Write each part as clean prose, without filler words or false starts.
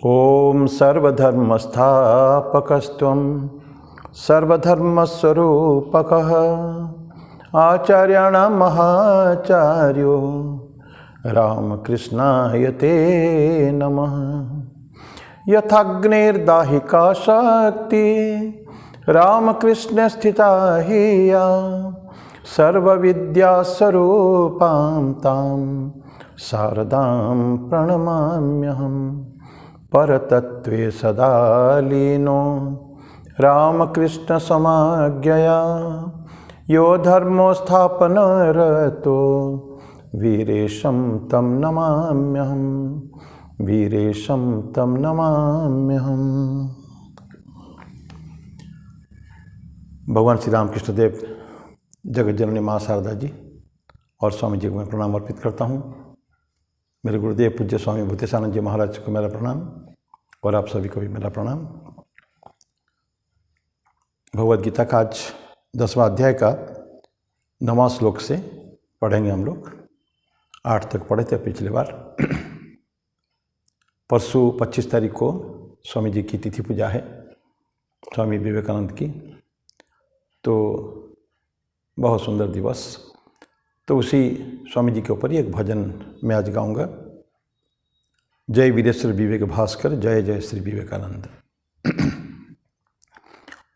ओम सर्वधर्मस्थापकस्त्वं सर्वधर्मस्वरूपकः आचार्याणां महाचार्यो रामकृष्णाय ते नमः। यथाग्निर्दाहिका शक्ति रामकृष्ण स्थिता हि या सर्वविद्यास्वरूपां तां शारदां प्रणमाम्यहम्। परतत्त्वे सदा लीनो रामकृष्ण समाज्ञया यो धर्मो स्थापनरतो वीरेशं तं नमाम्यहम्। वीरेशं तं नमाम्यहम्। भगवान श्री रामकृष्ण देव जगत जननी माँ शारदा जी और स्वामी जी को मैं प्रणाम अर्पित करता हूँ। मेरे गुरुदेव पूज्य स्वामी भूतेशानंद जी महाराज को मेरा प्रणाम और आप सभी को भी मेरा प्रणाम। भगवद गीता का आज 10वां अध्याय का 9वां श्लोक से पढ़ेंगे हम लोग। 8 तक पढ़े थे पिछले बार। परसों 25 तारीख को स्वामी जी की तिथि पूजा है, स्वामी विवेकानंद की, तो बहुत सुंदर दिवस। तो उसी स्वामी जी के ऊपर ही एक भजन मैं आज गाऊंगा। जय वीरेश्वर विवेक भास्कर, जय जय श्री विवेकानंद।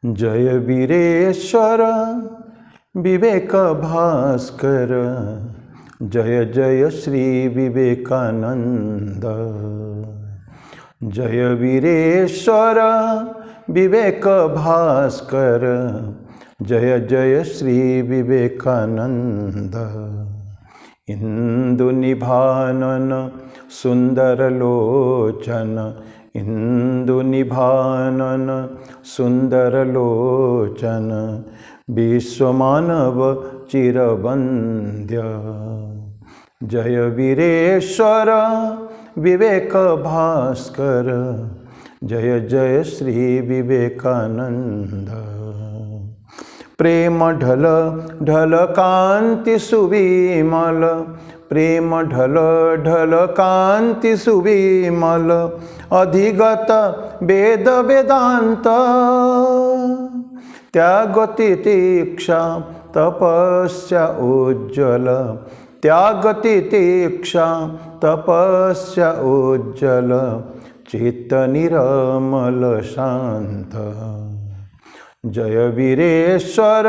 जय वीरेश्वर विवेक भास्कर, जय जय श्री विवेकानंद। जय वीरेश्वर विवेक भास्कर, जय जय श्री विवेकानंद। इंदु निभानन सुंदर लोचन, इंदु निभानन सुंदर लोचन, विश्वमानव चिरवंद्य। जय वीरेश्वर विवेक भास्कर, जय जय श्री विवेकानंद। प्रेम ढल ढल कांति सुविमल, प्रेम ढल ढल कांति सुविमल, अधिगत वेद वेदांत। त्याग तितिक्षा तपस्या उज्ज्वल, त्याग तितिक्षा तपस्या उज्ज्वल, चित्त निरमल शांत। जय वीरेश्वर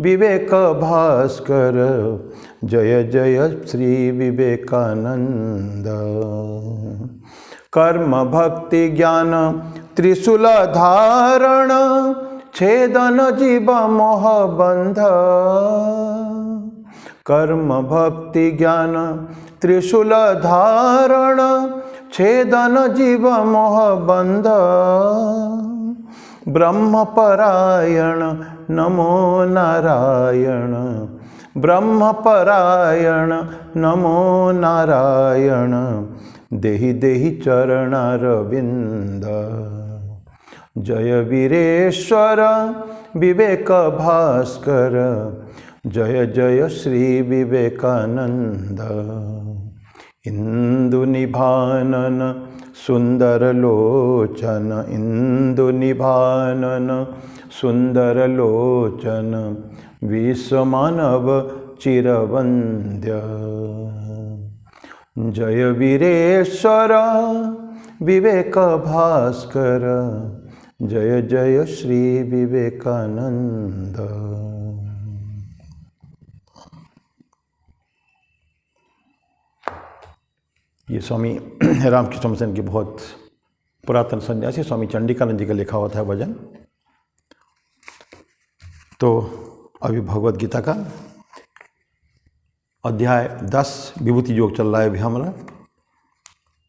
विवेक भास्कर, जय जय श्री विवेकानंद। कर्म भक्ति ज्ञान त्रिशूल धारण, छेदन जीव मोह बंध। कर्म भक्ति ज्ञान त्रिशूल धारण, छेदन जीव मोह बंध। ब्रह्मपरायण नमो नारायण, ब्रह्मपरायण नमो नारायण, देहि देहि चरणारविंद। जय वीरेश्वर विवेक भास्कर, जय जय श्री विवेकानंद। इंदु निभानन सुंदर लोचन, इंदु निभानन सुंदर लोचन, विश्वमानव चिरवंद्य। जय वीरेश्वर विवेक भास्कर, जय जय श्री विवेकानंद। ये स्वामी रामकृष्ण मिशन की बहुत पुरातन सन्यासी स्वामी चंडिकानंद जी का लिखा हुआ था भजन। तो अभी भगवद गीता का अध्याय 10 विभूति योग चल रहा है अभी हमारा।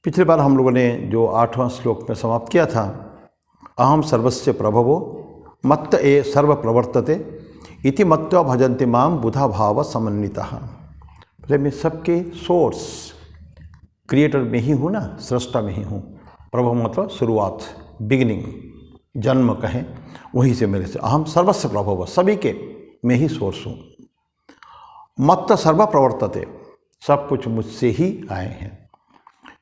पिछले बार हम लोगों ने जो 8वां श्लोक में समाप्त किया था, अहम सर्वस्य प्रभवो मत्त ए सर्व प्रवर्तते इति मत्वा भजन्ते माम बुधा भाव समन्वितः। मैं सबके सोर्स क्रिएटर में ही हूँ ना, सृष्टा में ही हूँ। प्रभु मतलब शुरुआत, बिगिनिंग, जन्म कहें, वहीं से मेरे से। अहम सर्वस्व प्रभव, सभी के मैं ही सोर्स हूँ। मत्त सर्व प्रवर्तते, सब कुछ मुझसे ही आए हैं।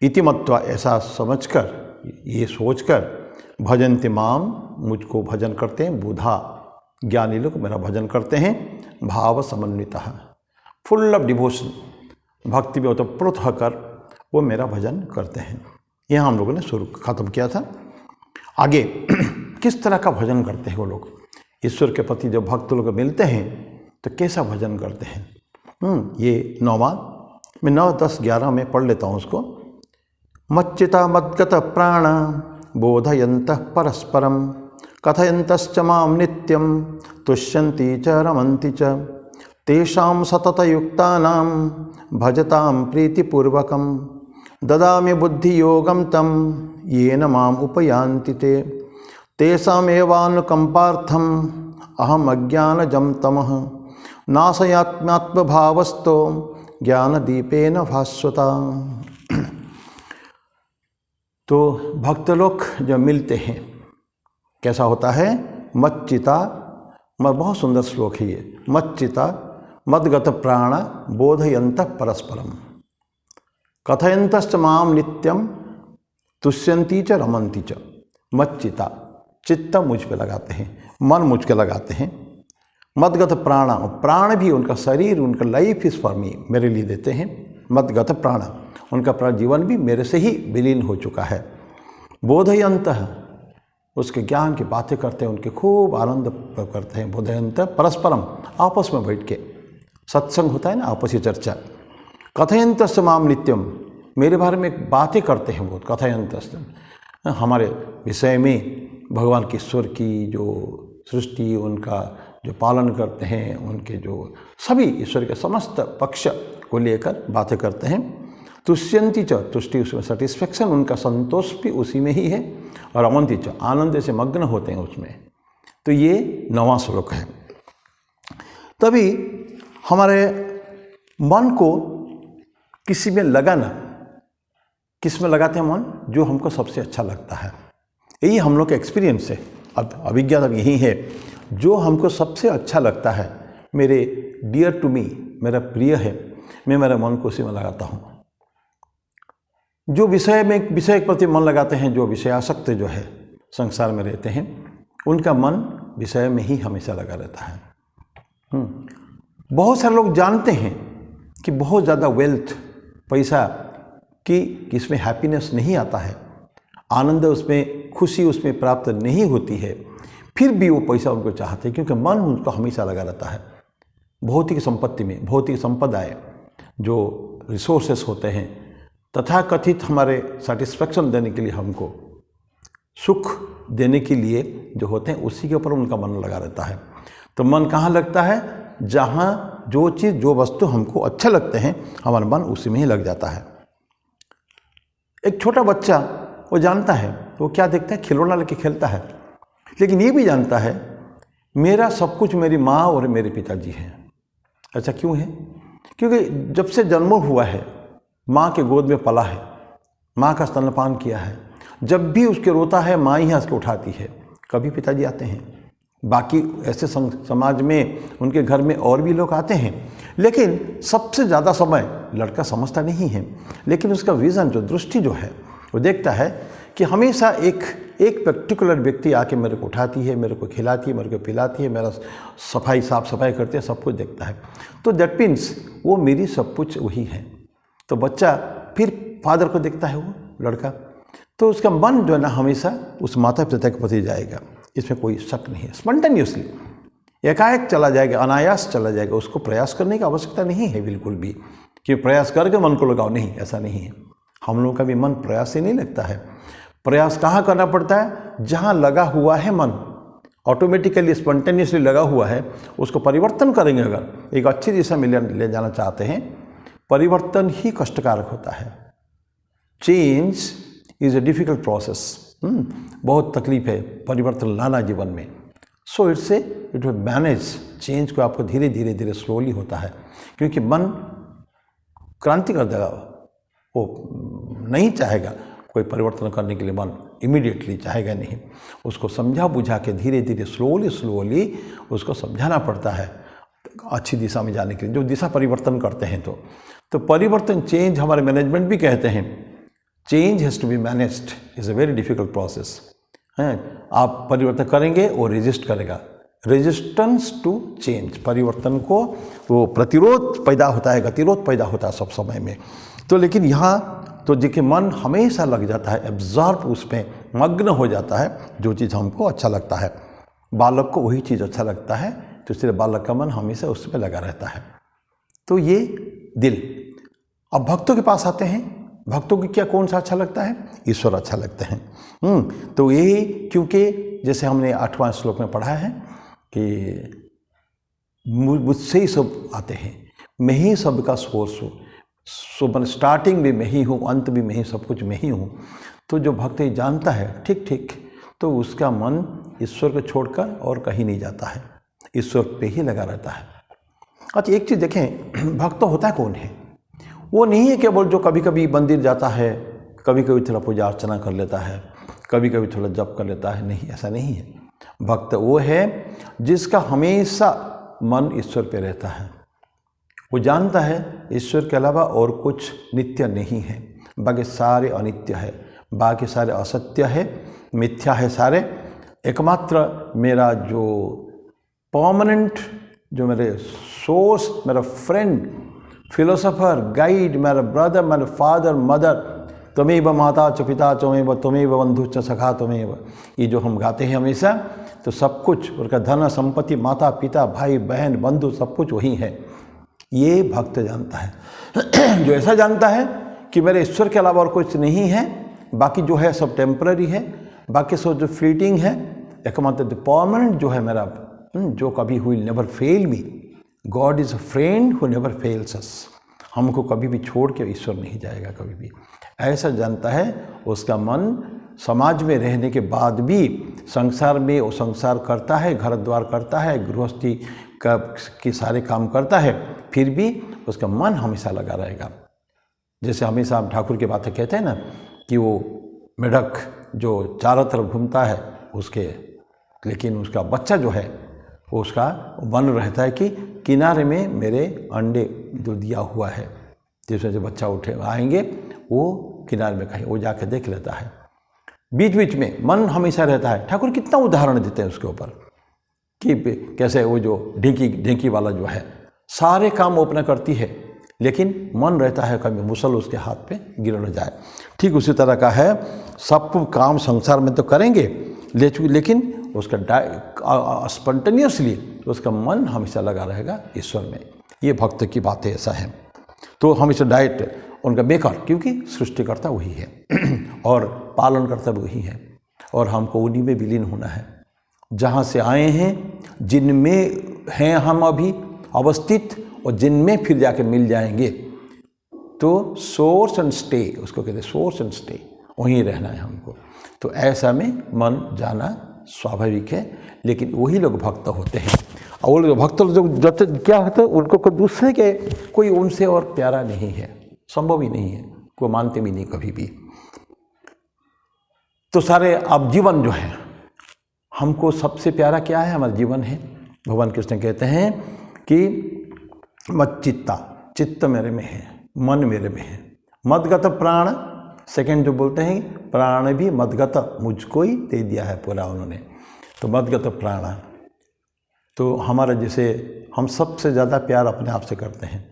इति मत्वा, ऐसा समझकर ये सोचकर भजन्ति माम, मुझको भजन करते हैं, बुधा ज्ञानी लोग मेरा भजन करते हैं, भाव समन्वितः, फुल ऑफ डिवोशन, भक्ति में ओतप्रोत होकर वो मेरा भजन करते हैं। यह हम लोगों ने शुरू खत्म किया था। आगे किस तरह का भजन करते हैं वो लोग, ईश्वर के प्रति जब भक्त लोग मिलते हैं तो कैसा भजन करते हैं। ये 9वां मैं 9, 10, 11 में पढ़ लेता हूँ उसको। मच्चिता मद्गत प्राण बोधयन्तः परस्परं कथयन्तश्च मां नित्यं तुष्यन्ति च रमन्ति च तेषां सततयुक्तानां भजतां प्रीतिपूर्वकं ददामि बुद्धियोगं तं येन माम् उपयान्ति ते तेषामेवानुकम्पार्थम् अहम् अज्ञानजं तमः नाशयात्मात्मभावस्तो ज्ञानदीपेन भास्वता। तो भक्त लोग जब मिलते हैं कैसा होता है, मच्चिता, बहुत सुंदर श्लोक है ये, मच्चिता मद्गत प्राण बोधयन्तः परस्परम कथयन्तश्च माम नित्यम तुष्यन्ति च रमन्ति च। मच्चिता, चित्त मुझ पे लगाते हैं, मन मुझ पे लगाते हैं। मदगत प्राण, प्राण भी उनका शरीर, उनका लाइफ इज फॉर मी, मेरे लिए देते हैं। मदगत प्राण, उनका प्राण जीवन भी मेरे से ही विलीन हो चुका है। बोधयंत, उसके ज्ञान की बातें करते हैं, उनके खूब आनंद करते हैं। बोधयंत परस्परम, आपस में बैठ के सत्संग होता है ना, आपसी चर्चा। कथयंतश्च माम नित्यम, मेरे बारे में बातें करते हैं बहुत। कथयंतश्च, हमारे विषय में भगवान के ईश्वर की जो सृष्टि, उनका जो पालन करते हैं, उनके जो सभी ईश्वर के समस्त पक्ष को लेकर बातें करते हैं। तुष्यंति च, तुष्टि उसमें सेटिस्फेक्शन, उनका संतोष भी उसी में ही है। और रमन्ति च, आनंद से मग्न होते हैं उसमें। तो ये 9वां श्लोक है। तभी हमारे मन को किसी में लगाना, किस में लगाते हैं मन, जो हमको सबसे अच्छा लगता है। यही हम लोग का एक्सपीरियंस है, अब अभिज्ञान अब यही है। जो हमको सबसे अच्छा लगता है, मेरे डियर टू मी, मेरा प्रिय है, मैं मेरा मन को उसी में लगाता हूँ। जो विषय के प्रति मन लगाते हैं, जो विषयासक्त जो है संसार में रहते हैं, उनका मन विषय में ही हमेशा लगा रहता है। बहुत सारे लोग जानते हैं कि बहुत ज़्यादा वेल्थ, पैसा की इसमें हैप्पीनेस नहीं आता है, आनंद उसमें, खुशी उसमें प्राप्त नहीं होती है, फिर भी वो पैसा उनको चाहते हैं, क्योंकि मन उनको हमेशा लगा रहता है। भौतिक संपत्ति में, भौतिक संपदाएँ जो रिसोर्सेस होते हैं, तथाकथित हमारे सेटिस्फैक्शन देने के लिए, हमको सुख देने के लिए जो होते हैं, उसी के ऊपर उनका मन लगा रहता है। तो मन कहाँ लगता है, जहाँ जो चीज़, जो वस्तु हमको अच्छा लगते हैं, हमारा मन उसी में ही लग जाता है। एक छोटा बच्चा वो जानता है, वो क्या देखता है, खिलौना लेके खेलता है, लेकिन ये भी जानता है मेरा सब कुछ मेरी माँ और मेरे पिताजी हैं। अच्छा क्यों है? क्योंकि जब से जन्म हुआ है, माँ के गोद में पला है, माँ का स्तनपान किया है। जब भी उसके रोता है, माँ ही हंस के उठाती है। कभी पिताजी आते हैं, बाकी ऐसे समाज में उनके घर में और भी लोग आते हैं, लेकिन सबसे ज़्यादा समय लड़का समझता नहीं है। लेकिन उसका विज़न, जो दृष्टि जो है, वो देखता है कि हमेशा एक पर्टिकुलर व्यक्ति आके मेरे को उठाती है, मेरे को खिलाती है, मेरे को पिलाती है, मेरा साफ सफाई करती है, सब कुछ देखता है। तो दैट मीन्स वो मेरी सब कुछ वही है। तो बच्चा फिर फादर को देखता है, वो लड़का, तो उसका मन जो है ना हमेशा उस माता पिता के प्रति जाएगा, इसमें कोई शक नहीं है। स्पॉन्टेनियसली एकाएक चला जाएगा, अनायास चला जाएगा। उसको प्रयास करने की आवश्यकता नहीं है बिल्कुल भी, कि प्रयास करके मन को लगाओ, नहीं, ऐसा नहीं है। हम लोगों का भी मन प्रयास से नहीं लगता है। प्रयास कहाँ करना पड़ता है? जहाँ लगा हुआ है मन, ऑटोमेटिकली स्पॉन्टेनियसली लगा हुआ है, उसको परिवर्तन करेंगे। अगर एक अच्छी दिशा में ले जाना चाहते हैं, परिवर्तन ही कष्टकारक होता है। Change is a difficult process. बहुत तकलीफ है परिवर्तन लाना जीवन में। So it will manage change को, आपको धीरे धीरे स्लोली होता है, क्योंकि मन क्रांति कर देगा, वो नहीं चाहेगा कोई परिवर्तन करने के लिए। मन इमीडिएटली चाहेगा नहीं, उसको समझा बुझा के धीरे धीरे स्लोली उसको समझाना पड़ता है अच्छी दिशा में जाने के लिए, जो दिशा परिवर्तन करते हैं। तो परिवर्तन, चेंज, हमारे मैनेजमेंट भी कहते हैं change has to be managed, is a very difficult process है। आप परिवर्तन करेंगे वो रेजिस्ट करेगा, रेजिस्टेंस टू चेंज, परिवर्तन को वो प्रतिरोध पैदा होता है, गतिरोध पैदा होता है सब समय में। तो लेकिन यहाँ तो देखिए मन हमेशा लग जाता है, एब्जॉर्ब उसमें मग्न हो जाता है, जो चीज़ हमको अच्छा लगता है। बालक को वही चीज़ अच्छा लगता है, तो इसलिए बालक का मन हमेशा उसमें लगा रहता है। तो ये दिल। अब भक्तों के पास आते हैं, भक्तों की क्या कौन सा अच्छा लगता है? ईश्वर अच्छा लगते हैं। तो यही, क्योंकि जैसे हमने 8वां श्लोक में पढ़ा है कि मुझसे ही सब आते हैं, मैं ही सबका सोर्स हूँ, सो मैंने स्टार्टिंग भी मैं ही हूँ, अंत भी मैं ही, सब कुछ मैं ही हूँ। तो जो भक्त ये जानता है ठीक ठीक, तो उसका मन ईश्वर को छोड़कर और कहीं नहीं जाता है, ईश्वर पे ही लगा रहता है। अच्छा एक चीज़ देखें, भक्त तो होता कौन है? वो नहीं है केवल जो कभी कभी मंदिर जाता है, कभी कभी थोड़ा पूजा अर्चना कर लेता है, कभी कभी थोड़ा जप कर लेता है, नहीं, ऐसा नहीं है। भक्त वो है जिसका हमेशा मन ईश्वर पे रहता है। वो जानता है ईश्वर के अलावा और कुछ नित्य नहीं है, बाकी सारे अनित्य है, बाकी सारे असत्य है, मिथ्या है सारे। एकमात्र मेरा जो परमानेंट, जो मेरे सोर्स, मेरा फ्रेंड, फिलोसोफर, गाइड, मेरा ब्रदर, मेरा फादर, मदर, त्वमेव माता च पिता त्वमेव, त्वमेव बंधु च सखा त्वमेव, ये जो हम गाते हैं हमेशा, तो सब कुछ उनका धन संपत्ति, माता पिता, भाई बहन, बंधु, सब कुछ वही है। ये भक्त जानता है। जो ऐसा जानता है कि मेरे ईश्वर के अलावा और कुछ नहीं है, बाकी जो है सब टेम्पररी है, बाकी सब जो फ्लीटिंग है, एकमात्र द परमानेंट जो है मेरा, जो कभी हुई never fail me, God is a friend who never fails us, हमको कभी भी छोड़ के ईश्वर नहीं जाएगा कभी भी, ऐसा जानता है। उसका मन समाज में रहने के बाद भी संसार में वो संसार करता है, घर द्वार करता है, गृहस्थी का की सारे काम करता है, फिर भी उसका मन हमेशा लगा रहेगा। जैसे हमेशा हम ठाकुर की बातें कहते हैं ना कि वो मेढक जो चारों तरफ घूमता है उसके, लेकिन उसका बच्चा जो है वो उसका मन रहता है कि किनारे में मेरे अंडे जो दिया हुआ है, जिसमें जो बच्चा उठे आएंगे वो किनारे में कहीं वो जाके देख लेता है। बीच बीच में मन हमेशा रहता है। ठाकुर कितना उदाहरण देते हैं उसके ऊपर कि कैसे वो जो ढेंकी वाला जो है सारे काम वो अपना करती है, लेकिन मन रहता है कभी मुसल उसके हाथ पे गिर न जाए। ठीक उसी तरह का है, सब काम संसार में तो करेंगे, लेकिन उसका स्पॉन्टेनियसली उसका मन हमेशा लगा रहेगा ईश्वर में। ये भक्त की बातें ऐसा है। तो हमेशा डाइट उनका बेकार, क्योंकि सृष्टिकर्ता वही है और पालन करता वही है, और हमको उन्हीं में विलीन होना है जहाँ से आए हैं, जिनमें हैं हम अभी अवस्थित, और जिनमें फिर जाके मिल जाएंगे। तो सोर्स एंड स्टे, उसको कहते हैं सोर्स एंड स्टे, वहीं रहना है हमको। तो ऐसा में मन जाना स्वाभाविक है, लेकिन वही लोग भक्त होते हैं। और वो लोग भक्त जो क्या होता है, उनको कोई दूसरे के कोई उनसे और प्यारा नहीं है, संभव ही नहीं है, कोई मानते भी नहीं कभी भी। तो सारे अब जीवन जो है, हमको सबसे प्यारा क्या है? हमारा जीवन है। भगवान कृष्ण कहते हैं कि मत चित्ता, चित्त मेरे में है, मन मेरे में है, मदगत प्राण, सेकंड जो बोलते हैं प्राण भी मदगत, मुझको ही दे दिया है पूरा उन्होंने। तो मदगत प्राण, तो हमारा जैसे हम सबसे ज़्यादा प्यार अपने आप से करते हैं,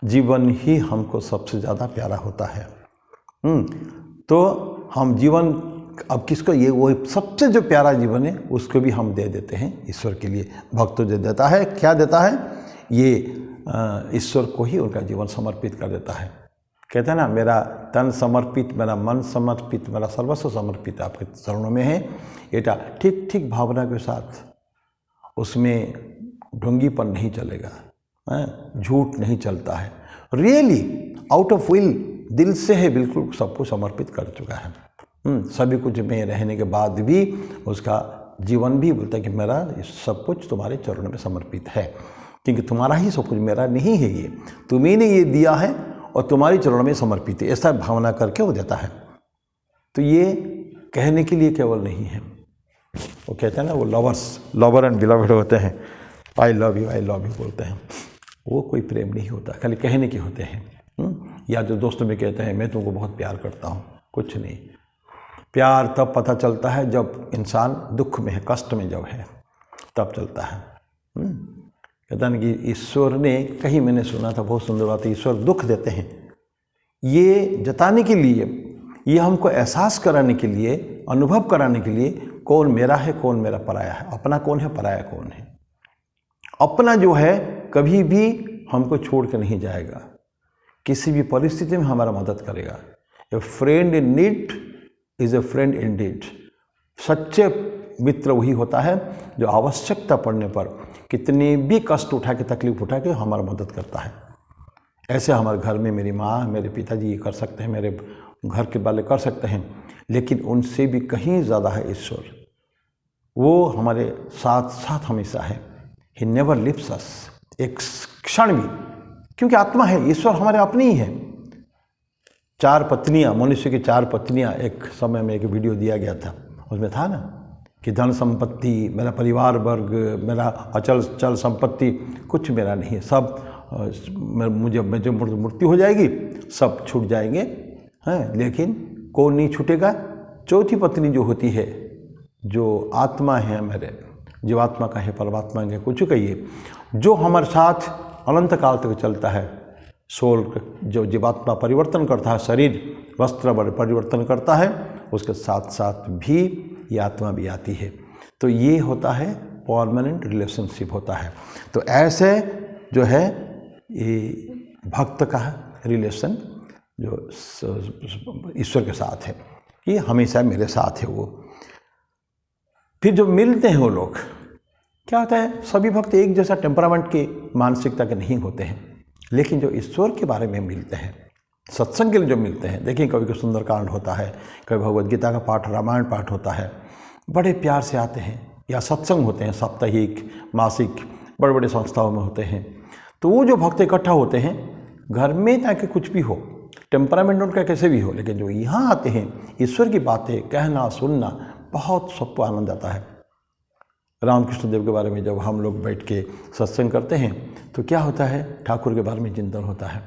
जीवन ही हमको सबसे ज़्यादा प्यारा होता है। तो हम जीवन अब किसको, ये वो सबसे जो प्यारा जीवन है उसको भी हम दे देते हैं ईश्वर के लिए। भक्त जो देता है, क्या देता है? ये ईश्वर को ही उनका जीवन समर्पित कर देता है। कहते हैं ना, मेरा तन समर्पित, मेरा मन समर्पित, मेरा सर्वस्व समर्पित आपके चरणों में है। बेटा ठीक ठीक भावना के साथ, उसमें ढोंगीपन नहीं चलेगा, झूठ नहीं चलता है, रियली आउट ऑफ विल, दिल से है, बिल्कुल सबको समर्पित कर चुका है। सभी कुछ में रहने के बाद भी उसका जीवन भी बोलता है कि मेरा सब कुछ तुम्हारे चरणों में समर्पित है, क्योंकि तुम्हारा ही सब कुछ, मेरा नहीं है, ये तुम्ही ने ये दिया है और तुम्हारी चरणों में समर्पित है, ऐसा भावना करके वो देता है। तो ये कहने के लिए केवल नहीं है, वो कहते हैं ना, वो लवर एंड बिलवड होते हैं, आई लव यू बोलते हैं, वो कोई प्रेम नहीं होता, खाली कहने के होते हैं। या जो दोस्तों में कहते हैं मैं तुमको बहुत प्यार करता हूँ, कुछ नहीं। प्यार तब पता चलता है जब इंसान दुख में है, कष्ट में जब है, तब चलता है। कहता है कि ईश्वर ने, कहीं मैंने सुना था, बहुत सुंदर बात है, ईश्वर दुख देते हैं ये जताने के लिए, ये हमको एहसास कराने के लिए, अनुभव कराने के लिए, कौन मेरा है कौन मेरा पराया है, अपना कौन है पराया कौन है। अपना जो है कभी भी हमको छोड़ के नहीं जाएगा, किसी भी परिस्थिति में हमारा मदद करेगा। ए friend in need is a friend Indeed. सच्चे मित्र वही होता है जो आवश्यकता पड़ने पर कितने भी कष्ट उठा के, तकलीफ उठा के हमारा मदद करता है। ऐसे हमारे घर में मेरी माँ, मेरे पिताजी ये कर सकते हैं, मेरे घर के वाले कर सकते हैं, लेकिन उनसे भी कहीं ज़्यादा है ईश्वर। वो हमारे साथ साथ हमेशा है। ही नेवर लिव्स अस, एक क्षण भी, क्योंकि आत्मा है, ईश्वर हमारे अपने ही है। 4 पत्नियां, मनुष्य की 4 पत्नियां, एक समय में एक वीडियो दिया गया था, उसमें था ना कि धन संपत्ति, मेरा परिवार वर्ग, मेरा अचल चल संपत्ति कुछ मेरा नहीं है, सब मुझे जो मृत्यु हो जाएगी सब छूट जाएंगे हैं, लेकिन कौन नहीं छूटेगा? चौथी पत्नी जो होती है, जो आत्मा है मेरे, जीवात्मा का है, परमात्मा के कुछ कहिए, जो हमारे साथ अनंत काल तक चलता है। सोल जो जीवात्मा परिवर्तन करता है, शरीर वस्त्र परिवर्तन करता है, उसके साथ साथ भी ये आत्मा भी आती है। तो ये होता है परमानेंट रिलेशनशिप होता है। तो ऐसे जो है ये भक्त का रिलेशन जो ईश्वर के साथ है, ये हमेशा मेरे साथ है वो। फिर जो मिलते हैं वो लोग, क्या होता है, सभी भक्त एक जैसा टेम्परामेंट के, मानसिकता के नहीं होते हैं, लेकिन जो ईश्वर के बारे में मिलते हैं, सत्संग के लिए जो मिलते हैं, देखिए कभी कोई सुंदरकांड होता है, कभी भगवद गीता का पाठ, रामायण पाठ होता है, बड़े प्यार से आते हैं, या सत्संग होते हैं साप्ताहिक, मासिक, बड़े बड़े संस्थाओं में होते हैं। तो वो जो भक्त इकट्ठा होते हैं, घर में ताकि कुछ भी हो, टेम्परामेंट उनका कैसे भी हो, लेकिन जो यहाँ आते हैं, ईश्वर की बातें कहना सुनना, बहुत सबको आनंद आता है। रामकृष्ण देव के बारे में जब हम लोग बैठ के सत्संग करते हैं तो क्या होता है, ठाकुर के बारे में चिंतन होता है।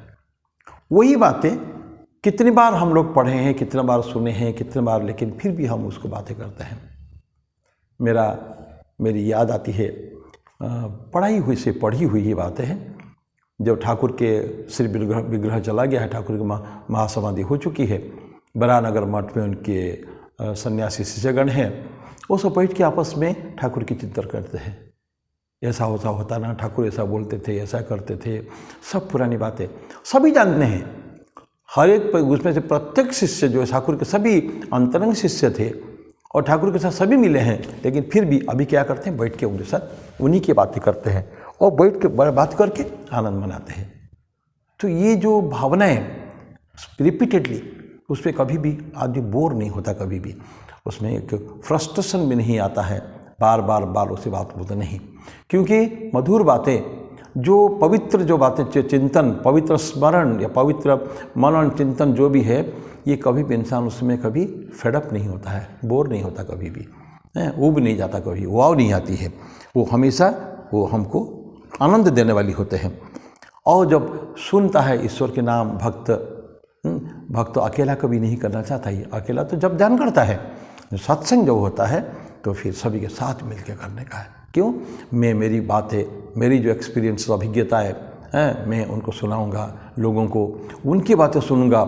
वही बातें कितनी बार हम लोग पढ़े हैं, कितनी बार सुने हैं, कितनी बार, लेकिन फिर भी हम उसको बातें करते हैं। मेरी याद आती है, पढ़ी हुई ही बातें हैं। जब ठाकुर के श्री विग्रह चला गया है, ठाकुर की महासमाधि हो चुकी है, बरानगर मठ में उनके सन्यासी शिष्यगण हैं, वो सब बैठ के आपस में ठाकुर की चिंतन करते हैं। ऐसा होता ना, ठाकुर ऐसा बोलते थे, ऐसा करते थे, सब पुरानी बातें सभी जानते हैं। हर एक उसमें से प्रत्येक शिष्य जो है ठाकुर के सभी अंतरंग शिष्य थे और ठाकुर के साथ सभी मिले हैं, लेकिन फिर भी अभी क्या करते हैं, बैठ के उनके साथ उन्हीं की बातें करते हैं और बैठ के बात करके आनंद मनाते हैं। तो ये जो भावनाएं रिपीटेडली, उसमें कभी भी आदमी बोर नहीं होता, कभी भी उसमें एक फ्रस्ट्रेशन भी नहीं आता है, बार उसे बात बोलते नहीं, क्योंकि मधुर बातें, जो पवित्र जो बातें, चिंतन, पवित्र स्मरण या पवित्र मनन चिंतन जो भी है, ये कभी भी इंसान उसमें कभी फेडअप नहीं होता है, बोर नहीं होता कभी भी, ऊब नहीं जाता, कभी वाव नहीं आती है, वो हमेशा वो हमको आनंद देने वाली होते हैं। और जब सुनता है ईश्वर के नाम भक्त तो अकेला कभी नहीं करना चाहता, ही अकेला तो जब ध्यान करता है, सत्संग जब होता है तो फिर सभी के साथ मिलकर करने का है। क्यों? मेरी बातें, मेरी जो एक्सपीरियंस अभिज्ञता है, मैं उनको सुनाऊंगा, लोगों को उनकी बातें सुनूंगा।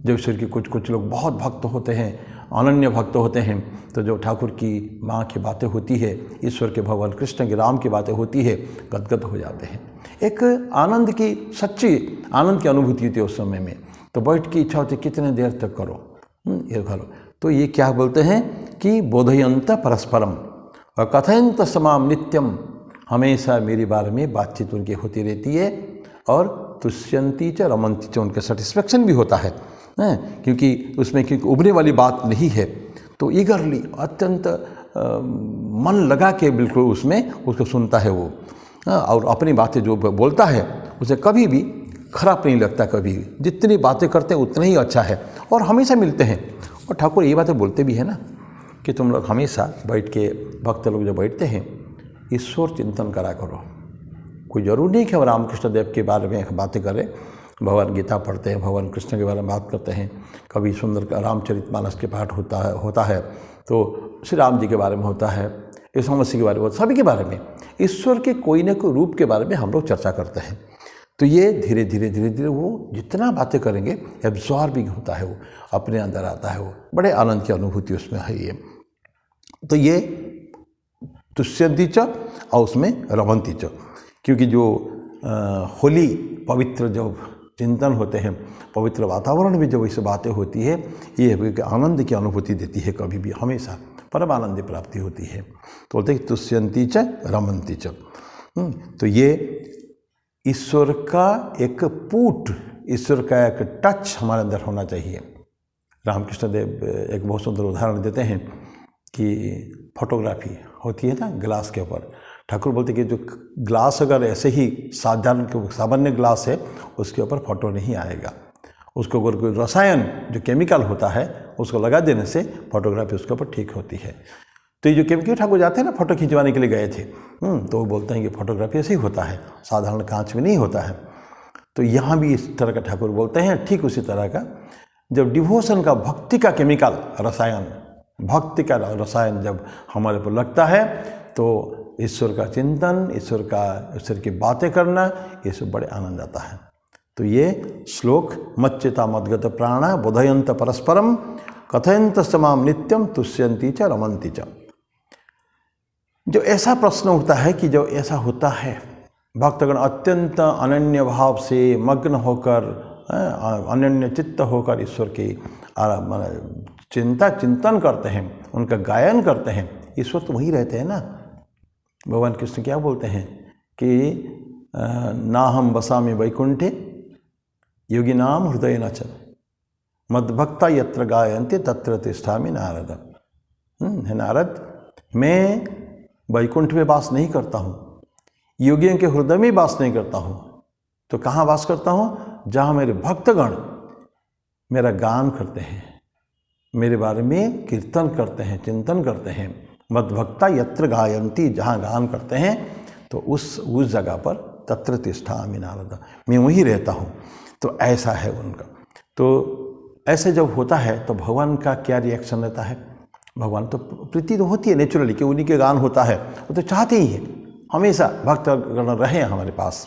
जब ईश्वर के कुछ लोग बहुत भक्त होते हैं, अनन्य भक्त होते हैं, तो जो ठाकुर की माँ की बातें होती है, ईश्वर के भगवान कृष्ण की, राम की बातें होती है, गदगद हो जाते हैं। एक आनंद की, सच्ची आनंद की अनुभूति होती है उस समय में। तो बैठ की इच्छा होती है कितने देर तक करो, ये करो। तो ये क्या बोलते हैं कि बोधयंत परस्परम और कथयंत समाम नित्यम, हमेशा मेरे बारे में बातचीत उनकी होती रहती है और तुष्यंती च रमंती च, उनके सेटिस्फेक्शन भी होता है, क्योंकि उसमें क्योंकि उभरने वाली बात नहीं है, तो ईगरली, अत्यंत मन लगा के बिल्कुल उसमें उसको सुनता है वो, और अपनी बातें जो बोलता है उसे कभी भी खराब नहीं लगता, कभी जितनी बातें करते हैं उतना ही अच्छा है। और हमेशा मिलते हैं, और ठाकुर ये बातें बोलते भी है ना कि तुम लोग हमेशा बैठ के, भक्त लोग जब बैठते हैं, ईश्वर चिंतन करा करो। कोई ज़रूर नहीं कि हम रामकृष्ण देव के बारे में बातें करें, भगवान गीता पढ़ते हैं, भगवान कृष्ण के बारे में बात करते हैं, कभी सुंदर का रामचरितमानस के पाठ होता है तो श्री राम जी के बारे में होता है, यीशु मसीह के बारे में, सभी के बारे में, ईश्वर के कोई न कोई रूप के बारे में हम लोग चर्चा करते हैं। तो ये धीरे धीरे वो जितना बातें करेंगे एब्जॉर्बिंग होता है, वो अपने अंदर आता है, वो बड़े आनंद की अनुभूति उसमें है ये। तो ये तुष्यन्ति च और उसमें रमन्ति च, क्योंकि जो होली पवित्र जब चिंतन होते हैं, पवित्र वातावरण में जब ऐसी बातें होती है, ये आनंद की अनुभूति देती है, कभी भी हमेशा परम आनंद की प्राप्ति होती है। तो बोलते हैं तुष्यन्ति च रमन्ति च। तो ये ईश्वर का एक पुट, ईश्वर का एक टच हमारे अंदर होना चाहिए। रामकृष्ण देव एक बहुत सुंदर उदाहरण देते हैं कि फोटोग्राफी होती है ना ग्लास के ऊपर, ठाकुर बोलते कि जो ग्लास अगर ऐसे ही सामान्य ग्लास है उसके ऊपर फोटो नहीं आएगा, उसको अगर कोई रसायन जो केमिकल होता है उसको लगा देने से फोटोग्राफी उसके ऊपर ठीक होती है। तो ये जो केमिकल ठाकुर जाते हैं ना फोटो खिंचवाने के लिए गए थे, तो वो बोलते हैं कि फोटोग्राफी ऐसे ही होता है, साधारण कांच में नहीं होता है। तो यहाँ भी इस तरह का ठाकुर बोलते हैं, ठीक उसी तरह का जब डिवोशन का, भक्ति का केमिकल रसायन, भक्ति का रसायन जब हमारे पर लगता है तो ईश्वर का चिंतन, ईश्वर की बातें करना, ये सब बड़े आनंद आता है। तो ये श्लोक मच्चिता मद्गत प्राणा बोधयंत परस्परम कथयंत समाम नित्यम तुष्यन्ति च रमन्ति च। जो ऐसा प्रश्न उठता है कि जो ऐसा होता है भक्तगण अत्यंत अनन्य भाव से मग्न होकर, अनन्य चित्त होकर ईश्वर की चिंतन करते हैं, उनका गायन करते हैं, ईश्वर तो वही रहते हैं ना। भगवान कृष्ण क्या बोलते हैं कि ना हम बसामि वैकुंठे योगिनाम हृदय न च मद्भक्ता यत्र गायन्ते तत्र तिष्ठामि नारद। है नारद, मैं वैकुंठ में वास नहीं करता हूँ, योगियों के हृदय में वास नहीं करता हूँ, तो कहाँ वास करता हूँ? जहाँ मेरे भक्तगण मेरा गान करते हैं, मेरे बारे में कीर्तन करते हैं, चिंतन करते हैं। मद्भक्ता यत्र गायन्ति, जहाँ गान करते हैं तो उस जगह पर तत्र तिष्ठामि नारद, मैं वहीं रहता हूँ। तो ऐसा है उनका। तो ऐसे जब होता है तो भगवान का क्या रिएक्शन रहता है? भगवान तो प्रीति तो होती है नेचुरली कि उन्हीं के गान होता है, वो तो चाहते ही है हमेशा भक्तगण रहे हमारे पास।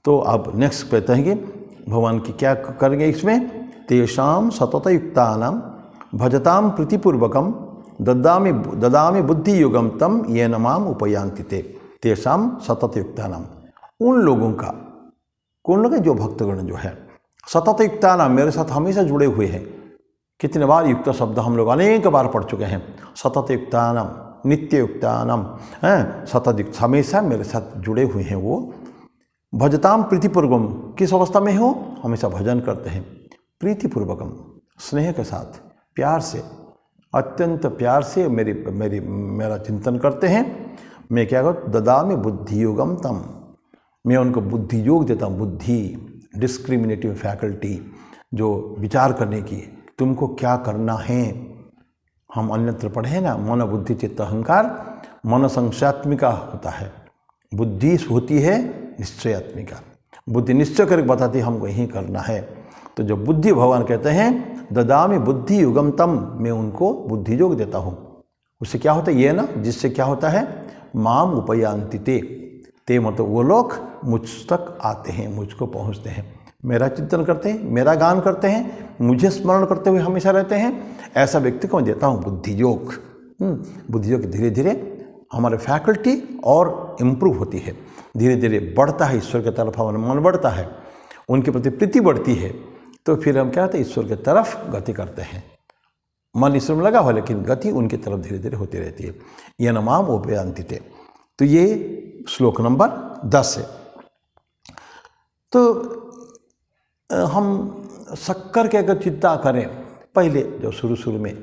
तो अब नेक्स्ट कहते हैं कि भगवान की क्या करेंगे इसमें? तेषाम सततयुक्तानां भजताम प्रीतिपूर्वकम ददामि बुद्धि युगम तम ये नमाम उपयांति ते। तेषाम सततयुक्तानां, उन लोगों का, कौन लोग हैं? जो भक्तगण जो है, सततयुक्तानां मेरे साथ हमेशा जुड़े हुए हैं। कितने बार युक्त शब्द हम लोग अनेक बार पढ़ चुके हैं। सततयुक्तानां, नित्ययुक्तानां, सततयुक्त, हमेशा मेरे साथ जुड़े हुए हैं वो। भजताम प्रीतिपूर्वकम, किस अवस्था में हो? हमेशा भजन करते हैं। प्रीतिपूर्वकम, स्नेह के साथ, प्यार से, अत्यंत प्यार से मेरा चिंतन करते हैं। मैं क्या करूँ? ददामि बुद्धि योगम तम, मैं उनको बुद्धि योग देता हूँ। बुद्धि, डिस्क्रिमिनेटिव फैकल्टी, जो विचार करने की, तुमको क्या करना है। हम अन्यत्र पढ़े ना, मन बुद्धि चित्त अहंकार, मन संशयात्मिका होता है, बुद्धि होती है निश्चयात्मिका। बुद्धि निश्चय करके बताती है हमको यही करना है। तो जो बुद्धि, भगवान कहते हैं ददामि बुद्धि युगम तम, मैं उनको बुद्धि योग देता हूँ। उससे क्या होता है? ये ना, जिससे क्या होता है? माम उपयांति ते मतलब वो लोग मुझ तक आते हैं, मुझको पहुँचते हैं, मेरा चिंतन करते हैं, मेरा गान करते हैं, मुझे स्मरण करते हुए हमेशा रहते हैं। ऐसा व्यक्ति को मैं देता हूँ बुद्धि योग। बुद्धि योग धीरे धीरे हमारे फैकल्टी और इम्प्रूव होती है, धीरे धीरे बढ़ता है, ईश्वर की तरफ हमारा मन बढ़ता है, उनके प्रति प्रीति बढ़ती है। तो फिर हम क्या होते हैं? ईश्वर की तरफ गति करते हैं। मन ईश्वर में लगा हुआ लेकिन गति उनकी तरफ धीरे धीरे होती रहती है। ये नमाम उपयांति ते। तो ये श्लोक नंबर 10 है। तो हम शक्कर की अगर चिंता करें, पहले जो शुरू में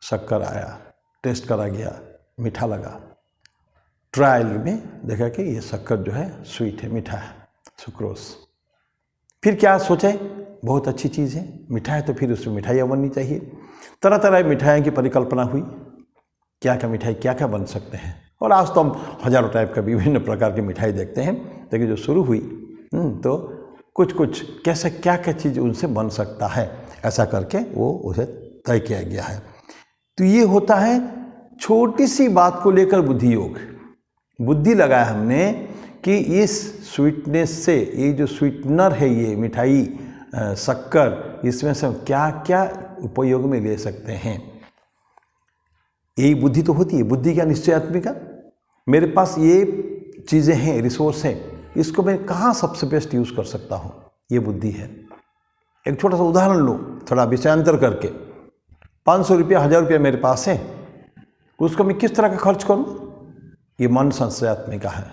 शक्कर आया, टेस्ट करा गया, मीठा लगा, ट्रायल में देखा कि ये शक्कर जो है स्वीट है, मीठा है, सुक्रोस। फिर क्या सोचे? बहुत अच्छी चीज़ है, मिठाई है, तो फिर उसमें मिठाइयाँ बननी चाहिए। तरह तरह की मिठाइयों की परिकल्पना हुई, क्या क्या मिठाई क्या क्या बन सकते हैं। और आज तो हम हजारों टाइप का विभिन्न प्रकार की मिठाई देखते हैं। लेकिन जो शुरू हुई तो कुछ कुछ कैसे क्या क्या चीज़ उनसे बन सकता है, ऐसा करके वो उसे तय किया गया है। तो ये होता है छोटी सी बात को लेकर बुद्धि योग। बुद्धि लगाया हमने कि इस स्वीटनेस से, ये जो स्वीटनर है, ये मिठाई शक्कर, इसमें से हम क्या क्या उपयोग में ले सकते हैं। यही बुद्धि तो होती है। बुद्धि क्या निश्चयात्मिका, मेरे पास ये चीज़ें हैं, रिसोर्स है, इसको मैं कहाँ सबसे बेस्ट यूज़ कर सकता हूँ, ये बुद्धि है। एक छोटा सा उदाहरण लो, थोड़ा विषयांतर करके। 500 रुपया 1000 रुपया मेरे पास है, उसको मैं किस तरह का खर्च करूँ, ये मन संशयात्मिका है।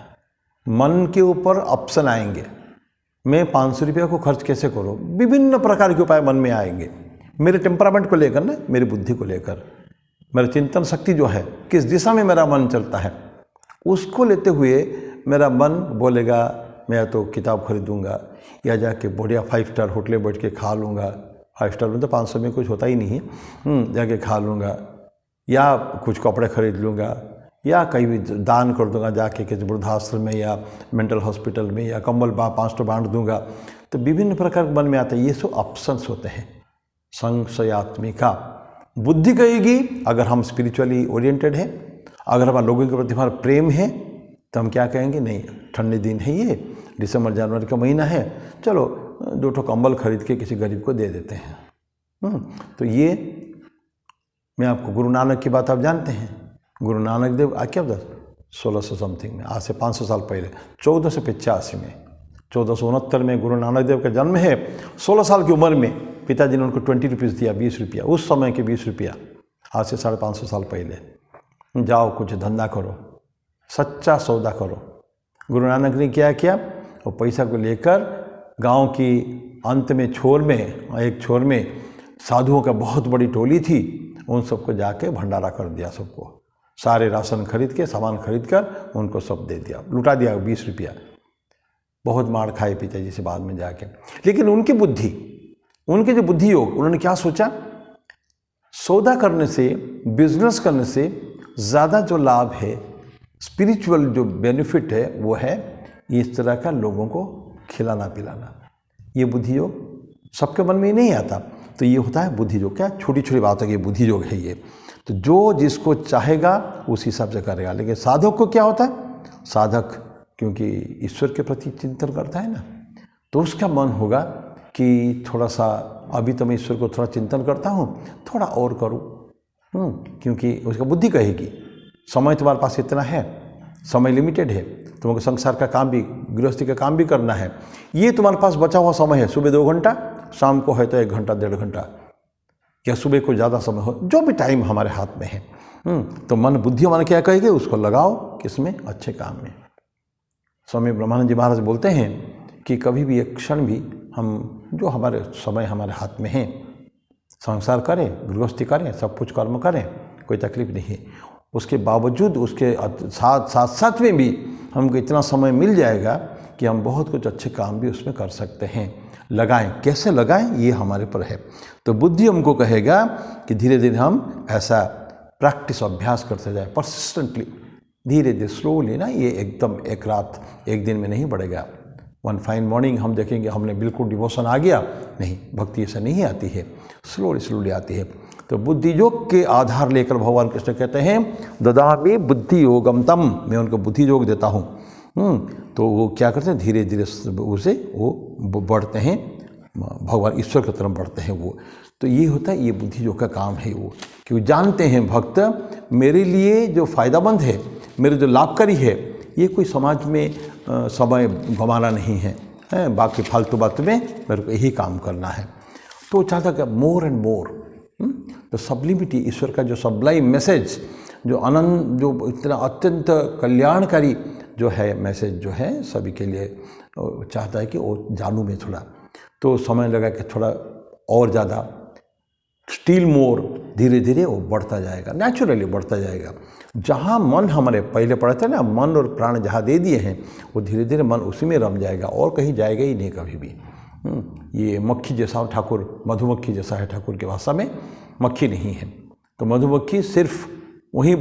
मन के ऊपर ऑप्शन आएंगे, मैं 500 रुपया को खर्च कैसे करूँ, विभिन्न प्रकार के उपाय मन में आएंगे। मेरे टेम्परामेंट को लेकर ना, मेरी बुद्धि को लेकर, मेरा चिंतन शक्ति जो है, किस दिशा में मेरा मन चलता है, उसको लेते हुए मेरा मन बोलेगा मैं तो किताब खरीदूंगा, या जाके बढ़िया 5 स्टार होटल में बैठ के खा लूँगा। 5 स्टार में तो 500 में कुछ होता ही नहीं है, जाके खा लूँगा, या कुछ कपड़े खरीद लूँगा, या कहीं भी दान कर दूंगा जाके किसी वृद्धाश्रम में या मेंटल हॉस्पिटल में, या कंबल 5 तो बांट दूंगा। तो विभिन्न प्रकार के मन में आता है। ये सब ऑप्शंस होते हैं। संशयात्मिका बुद्धि कहेगी, अगर हम स्पिरिचुअली ओरिएंटेड है, अगर हमारे लोगों के प्रति हमारा प्रेम है, तो हम क्या कहेंगे, नहीं ठंडे दिन है, ये दिसंबर जनवरी का महीना है, चलो 2 कंबल खरीद के किसी गरीब को दे देते हैं। तो ये मैं आपको गुरु नानक की बात आप जानते हैं। गुरु नानक देव क्या बता 1600 समथिंग में, आज से 500 साल पहले, 1485 में, 1469 में गुरु नानक देव का जन्म है। 16 साल की उम्र में पिताजी ने उनको 20 रुपीज़ दिया, 20 रुपया, उस समय के 20 रुपया, आज से 550 साल पहले। जाओ कुछ धंधा करो, सच्चा सौदा करो। गुरु नानक ने क्या किया, वो पैसा को लेकर गांव की अंत में छोर में, एक छोर में साधुओं का बहुत बड़ी टोली थी, उन सबको जाके भंडारा कर दिया। सबको सारे राशन खरीद के, सामान खरीद कर उनको सब दे दिया, लुटा दिया 20 रुपया। बहुत मार खाए पिताजी से बाद में जाके। लेकिन उनकी बुद्धि, उनके जो बुद्धि योग, उन्होंने क्या सोचा, सौदा करने से, बिजनेस करने से ज़्यादा जो लाभ है, स्पिरिचुअल जो बेनिफिट है, वो है इस तरह का लोगों को खिलाना पिलाना। ये बुद्धि योग सबके मन में नहीं आता। तो ये होता है बुद्धि योग। क्या छोटी छोटी बातों की बुद्धि योग है ये। तो जो जिसको चाहेगा उस हिसाब से करेगा। लेकिन साधक को क्या होता है, साधक क्योंकि ईश्वर के प्रति चिंतन करता है ना, तो उसका मन होगा कि थोड़ा सा, अभी तो मैं ईश्वर को थोड़ा चिंतन करता हूँ, थोड़ा और करूँ, क्योंकि उसका बुद्धि कहेगी समय तुम्हारे पास इतना है, समय लिमिटेड है, तुमको संसार का काम भी, गृहस्थी का काम भी करना है, ये तुम्हारे पास बचा हुआ समय है, सुबह 2 घंटा, शाम को है तो 1 घंटा 1.5 घंटा, या सुबह को ज़्यादा समय हो, जो भी टाइम हमारे हाथ में है, तो मन बुद्धि हमारे क्या कहेगी, उसको लगाओ किसमें, अच्छे काम में। स्वामी ब्रह्मानंद जी महाराज बोलते हैं कि कभी भी एक क्षण भी हम, जो हमारे समय हमारे हाथ में है, संसार करें, गृहस्थी करें, सब कुछ कर्म करें, कोई तकलीफ नहीं है। उसके बावजूद, उसके साथ में भी हमको इतना समय मिल जाएगा कि हम बहुत कुछ अच्छे काम भी उसमें कर सकते हैं। लगाएं, कैसे लगाएं, ये हमारे पर है। तो बुद्धि हमको कहेगा कि धीरे धीरे हम ऐसा प्रैक्टिस, अभ्यास करते जाए, परसिस्टेंटली, धीरे धीरे, स्लोली ना, ये एकदम एक रात एक दिन में नहीं बढ़ेगा। वन फाइन मॉर्निंग हम देखेंगे हमने बिल्कुल डिवोशन आ गया, नहीं, भक्ति ऐसा नहीं आती है, स्लोली स्लोली आती है। तो बुद्धि योग के आधार लेकर भगवान कृष्ण कहते हैं ददामि बुद्धि योगम तम, मैं उनको बुद्धि योग देता हूँ। तो वो क्या करते हैं, धीरे धीरे उसे वो बढ़ते हैं, भगवान ईश्वर की तरफ बढ़ते हैं वो। तो ये होता है, ये बुद्धि योग का काम है वो, कि वो जानते हैं भक्त मेरे लिए जो फ़ायदामंद है, मेरे जो लाभकारी है, ये कोई समाज में समय गंवाना नहीं है, बाकी फालतू बात में मेरे को यही काम करना है। तो चाहता कि मोर एंड मोर, तो सब्लिमिटी, ईश्वर का जो सबलाइम मैसेज, जो अनंत, जो इतना अत्यंत कल्याणकारी जो है मैसेज, जो है सभी के लिए, चाहता है कि वो जानूँ मैं थोड़ा। तो समय लगा कि थोड़ा और ज़्यादा, स्टिल मोर, धीरे धीरे वो बढ़ता जाएगा, नेचुरली बढ़ता जाएगा। जहाँ मन हमारे पहले पढ़े थे ना, मन और प्राण जहाँ दे दिए हैं, वो धीरे धीरे मन उसी में रम जाएगा और कहीं जाएगा ही नहीं कभी भी। ये मक्खी जैसा ठाकुर, मधुमक्खी जैसा है ठाकुर की भाषा में, मक्खी नहीं है। तो मधुमक्खी सिर्फ वहीं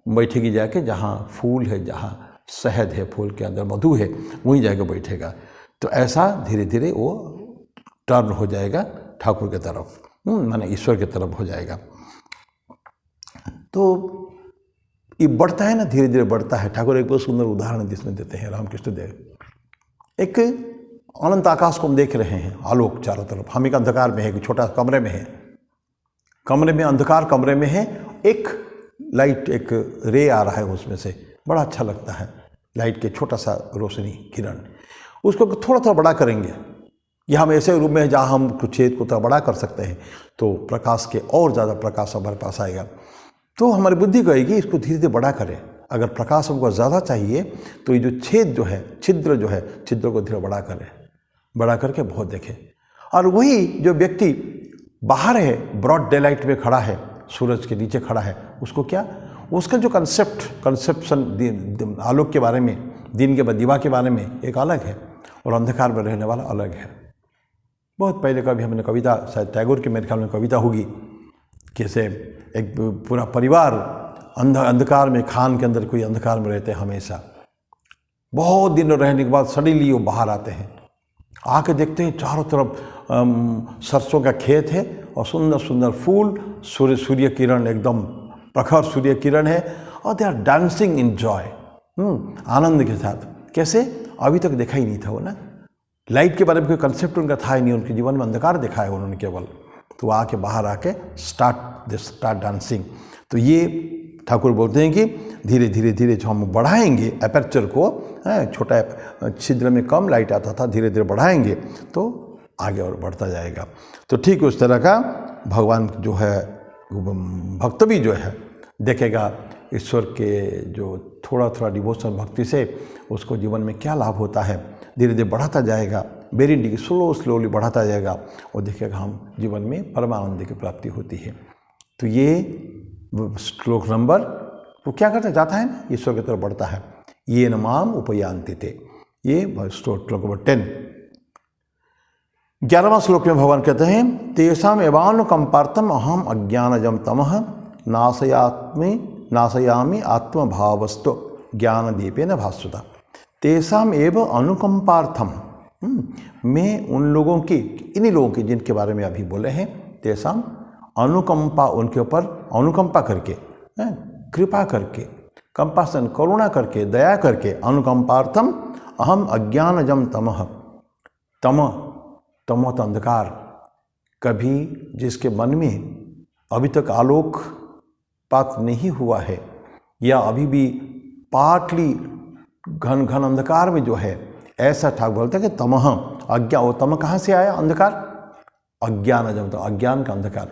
बैठेगी जाके जहाँ फूल है, जहाँ शहद है, फूल के अंदर मधु है, वहीं जाकर बैठेगा। तो ऐसा धीरे धीरे वो टर्न हो जाएगा ठाकुर की तरफ, माने ईश्वर की तरफ हो जाएगा। तो ये बढ़ता है ना, धीरे धीरे बढ़ता है। ठाकुर एक बहुत सुंदर उदाहरण जिसमें देते हैं रामकृष्ण देव। एक अनंत आकाश को हम देख रहे हैं, आलोक चारों तरफ, हम एक अंधकार में है, एक छोटा कमरे में है, कमरे में अंधकार, कमरे में है, एक लाइट, एक रे आ रहा है उसमें से, बड़ा अच्छा लगता है, लाइट के छोटा सा रोशनी किरण। उसको थोड़ा थोड़ा बड़ा करेंगे, या हम ऐसे रूप में है जहाँ हम कुछ छेद को थोड़ा बड़ा कर सकते हैं, तो प्रकाश के और ज़्यादा प्रकाश हमारे पास आएगा। तो हमारी बुद्धि कहेगी इसको धीरे धीरे बड़ा करें। अगर प्रकाश हमको ज़्यादा चाहिए तो ये जो छेद जो है, छिद्र जो है, छिद्र को धीरे बड़ा करें, बड़ा करके बहुत देखें। और वही जो व्यक्ति बाहर है, ब्रॉड डे लाइट में खड़ा है, सूरज के नीचे खड़ा है, उसको क्या, उसका जो कंसेप्शन आलोक के बारे में, दिन के दिवा के बारे में एक अलग है, और अंधकार में रहने वाला अलग है। बहुत पहले कभी हमने कविता, शायद टैगोर की मेरे ख्याल में कविता होगी, कैसे एक पूरा परिवार अंधकार में, खान के अंदर कोई अंधकार में रहते हैं हमेशा, बहुत दिन रहने के बाद सडनली वो बाहर आते हैं, आके देखते हैं चारों तरफ सरसों का खेत है और सुंदर सुंदर फूल, सूर्य किरण, एकदम प्रखर सूर्य किरण है, और they are dancing in joy, आनंद के साथ। कैसे? अभी तक देखा ही नहीं था वो ना, लाइट के बारे में कोई कंसेप्ट उनका था ही नहीं, उनके जीवन में अंधकार देखा है उन्होंने केवल। तो आके बाहर आके स्टार्ट डांसिंग। तो ये ठाकुर बोलते हैं कि धीरे धीरे धीरे जो हम बढ़ाएंगे एपर्चर को, छोटा छिद्र में कम लाइट आता था, धीरे धीरे बढ़ाएंगे तो आगे और बढ़ता जाएगा। तो ठीक उस तरह का भगवान जो है, भक्त भी जो है देखेगा ईश्वर के जो थोड़ा थोड़ा डिवोशन भक्ति से उसको जीवन में क्या लाभ होता है, धीरे धीरे बढ़ाता जाएगा, वेरी स्लोली बढ़ाता जाएगा, और देखेगा हम जीवन में परमानंद की प्राप्ति होती है। तो ये श्लोक नंबर, वो क्या करता जाता है ना, ईश्वर की तरफ बढ़ता है। ये न माम उपयांति ते, ये श्लोक नंबर 10। 11वां श्लोक में भगवान कहते हैं, तेषाम एवानुकंपार्थम अहम अज्ञानजम तमः नाशयामि आत्मभावस्तु ज्ञानदीपेन भास्वता। तेषाम एव अनुकंपार्थम, मैं उन लोगों की, इन्हीं लोगों की जिनके बारे में अभी बोले हैं, तेषाम अनुकंपा, उनके ऊपर अनुकंपा करके, कृपा करके, कंपासन, करुणा करके, दया करके, अनुकंपार्थम अहम अज्ञानजम तमः, तमो तो अंधकार, कभी जिसके मन में अभी तक आलोकपात नहीं हुआ है, या अभी भी पार्टली घन घन अंधकार में जो है, ऐसा ठाकुर बोलता है कि तमह, अज्ञान। वो तम कहाँ से आया? अंधकार, अज्ञान, जब तो अज्ञान का अंधकार।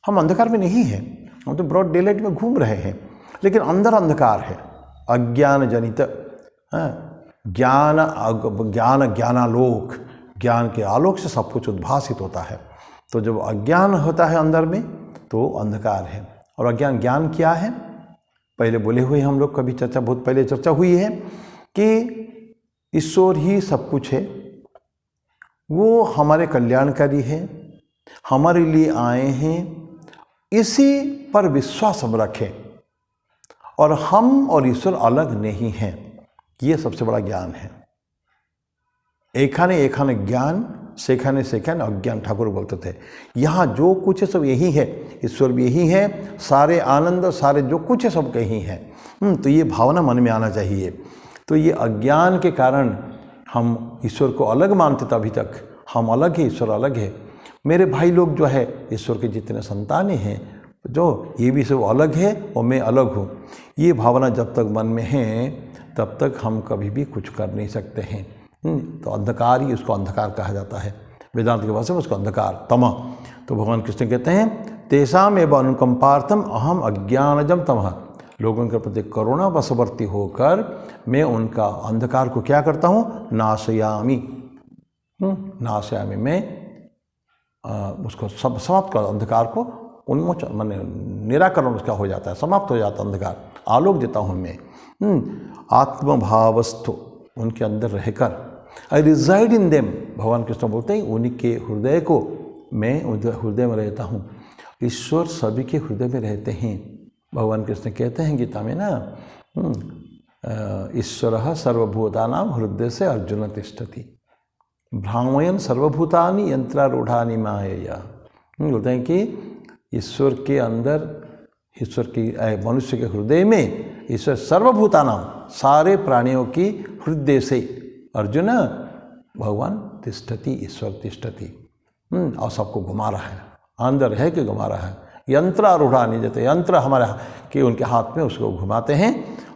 हम अंधकार में नहीं हैं, हम तो ब्रॉड डे लाइट में घूम रहे हैं, लेकिन अंदर अंधकार है, अज्ञान जनित, ज्ञानालोक, ज्ञान के आलोक से सब कुछ उद्भासित होता है। तो जब अज्ञान होता है अंदर में तो अंधकार है। और अज्ञान, ज्ञान क्या है? पहले बोले हुए हम लोग, कभी चर्चा, बहुत पहले चर्चा हुई है कि ईश्वर ही सब कुछ है, वो हमारे कल्याणकारी है, हमारे लिए आए हैं, इसी पर विश्वास हम रखें, और हम और ईश्वर अलग नहीं हैं, ये सबसे बड़ा ज्ञान है। एखाने एखाने ज्ञान, सेखाने सेखाने अज्ञान, ठाकुर बोलते थे। यहाँ जो कुछ है सब यही है, ईश्वर भी यही है, सारे आनंद, सारे जो कुछ है सब यही है। तो ये भावना मन में आना चाहिए। तो ये अज्ञान के कारण हम ईश्वर को अलग मानते थे, अभी तक हम अलग है, ईश्वर अलग है। मेरे भाई लोग जो है ईश्वर के जितने संतानें हैं, जो ये भी सब अलग है और मैं अलग हूँ, ये भावना जब तक मन में है तब तक हम कभी भी कुछ कर नहीं सकते हैं। तो अंधकार ही, उसको अंधकार कहा जाता है वेदांत के भाषा में, उसको अंधकार, तमः। तो भगवान कृष्ण कहते हैं, तेषाम एव अनुकंपार्थम अहम अज्ञानजम तमः, लोगों के प्रति करुणा वशवर्ती होकर मैं उनका अंधकार को क्या करता हूँ? नाशयामी, नाशयामी, मैं उसको सब समाप्त कर, अंधकार को उन्मोचन, माने निराकरण उसका हो जाता है, समाप्त हो जाता है अंधकार, आलोक देता हूँ मैं। आत्मभावस्थो, उनके अंदर रहकर, आई रिजाइड इन देम, भगवान कृष्ण बोलते हैं उनके हृदय को मैं हृदय में रहता हूँ। ईश्वर सभी के हृदय में रहते हैं। भगवान कृष्ण कहते हैं गीता में ना, ईश्वरः सर्वभूतानां हृदय से अर्जुन तिष्ठति। भ्रामयन सर्वभूतानि यंत्रारूढ़ानि मायया। बोलते हैं कि ईश्वर के अंदर, ईश्वर की मनुष्य के हृदय में ईश्वर सर्वभूतानां, सारे प्राणियों की हृदय से, अर्जुन भगवान तिष्ठति, ईश्वर तिष्ठति, और सबको घुमा रहा है, अंदर है कि घुमा रहा है। यंत्रारूढ़ानि, जैसे यंत्र हमारे कि उनके हाथ में उसको घुमाते हैं,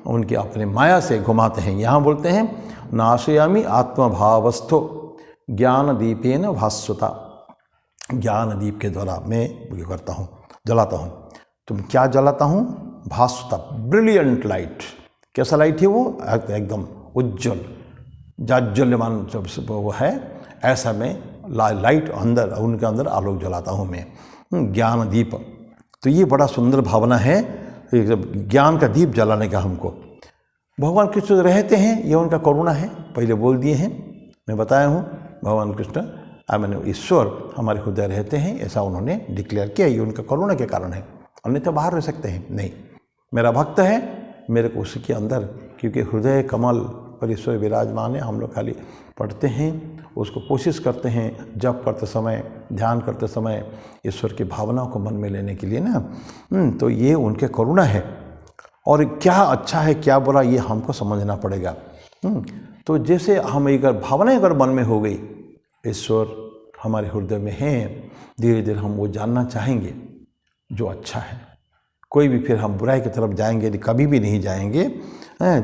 उनकी अपने माया से घुमाते हैं। यहाँ बोलते हैं नाशयामि आत्मभावस्थो ज्ञान दीपेन भास्वता। ज्ञान दीप के द्वारा मैं ये करता हूँ, जलाता हूँ। तुम क्या जलाता हूँ? भास्वता, ब्रिलियंट लाइट। कैसा लाइट है वो? एकदम उज्जवल, जाज्वल्यमान जब वो है, ऐसा मैं लाइट अंदर, उनके अंदर आलोक जलाता हूँ मैं, ज्ञान दीप। तो ये बड़ा सुंदर भावना है ज्ञान का दीप जलाने का। हमको भगवान कृष्ण रहते हैं, ये उनका करुणा है, पहले बोल दिए हैं, मैं बताया हूँ। भगवान कृष्ण मैंने ईश्वर हमारे हृदय रहते हैं, ऐसा उन्होंने डिक्लेयर किया। ये उनका करुणा के कारण है, अन्यथा बाहर रह सकते हैं नहीं। मेरा भक्त है, मेरे को उसके अंदर, क्योंकि हृदय कमल पर ईश्वर विराजमान है। हम लोग खाली पढ़ते हैं, उसको कोशिश करते हैं, जप करते समय, ध्यान करते समय ईश्वर की भावनाओं को मन में लेने के लिए ना। तो ये उनके करुणा है। और क्या अच्छा है क्या बुरा, ये हमको समझना पड़ेगा। तो जैसे हम अगर भावनाएं अगर मन में हो गई, ईश्वर हमारे हृदय में हैं, धीरे धीरे हम वो जानना चाहेंगे जो अच्छा है। कोई भी फिर हम बुराई की तरफ जाएंगे कभी भी नहीं जाएंगे।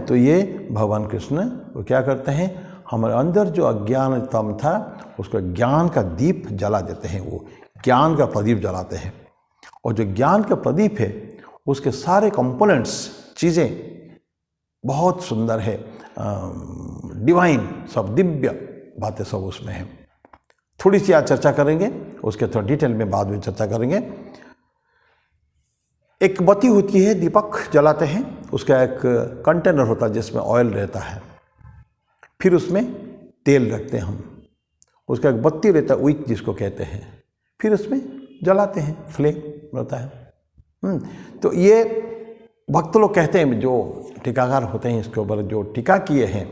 तो ये भगवान कृष्ण वो क्या करते हैं, हमारे अंदर जो अज्ञानतम था उसको ज्ञान का दीप जला देते हैं। वो ज्ञान का प्रदीप जलाते हैं, और जो ज्ञान का प्रदीप है उसके सारे कंपोनेंट्स, चीज़ें बहुत सुंदर है, डिवाइन, सब दिव्य बातें सब उसमें हैं। थोड़ी सी आज चर्चा करेंगे, उसके थोड़ा डिटेल में बाद में चर्चा करेंगे। एक बत्ती होती है, दीपक जलाते हैं, उसका एक कंटेनर होता है जिसमें ऑयल रहता है, फिर उसमें तेल रखते हैं हम, उसका एक बत्ती रहता है, विक जिसको कहते हैं, फिर उसमें जलाते हैं, फ्लेम रहता है। तो ये भक्त लोग कहते हैं, जो टीकाकार होते हैं इसके ऊपर, जो टीका किए हैं